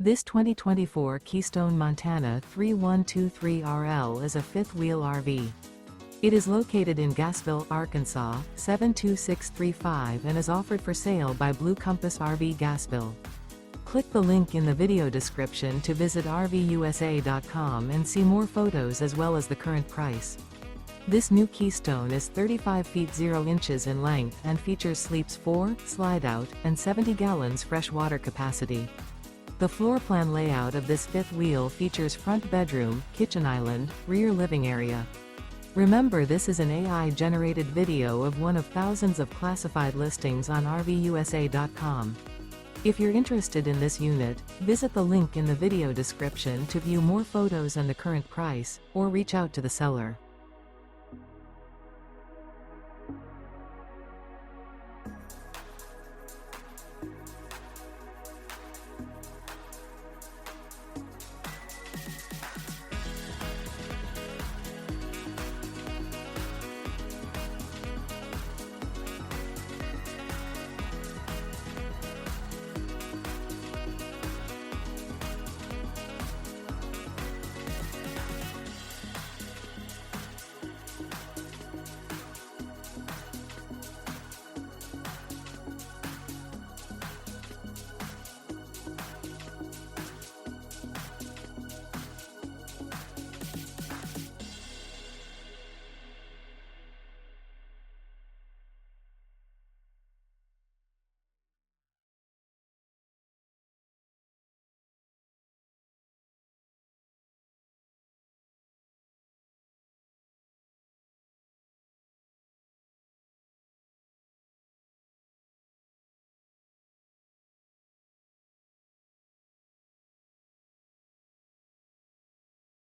This 2024 Keystone Montana 3123RL is a fifth-wheel RV. It is located in Gassville, Arkansas, 72635 and is offered for sale by Blue Compass RV Gassville. Click the link in the video description to visit RVUSA.com and see more photos as well as the current price. This new Keystone is 35 feet 0 inches in length and features sleeps 4, slide-out, and 70 gallons fresh water capacity. The floor plan layout of this fifth wheel features front bedroom, kitchen island, rear living area. Remember, this is an AI-generated video of one of thousands of classified listings on RVUSA.com. If you're interested in this unit, visit the link in the video description to view more photos and the current price, or reach out to the seller.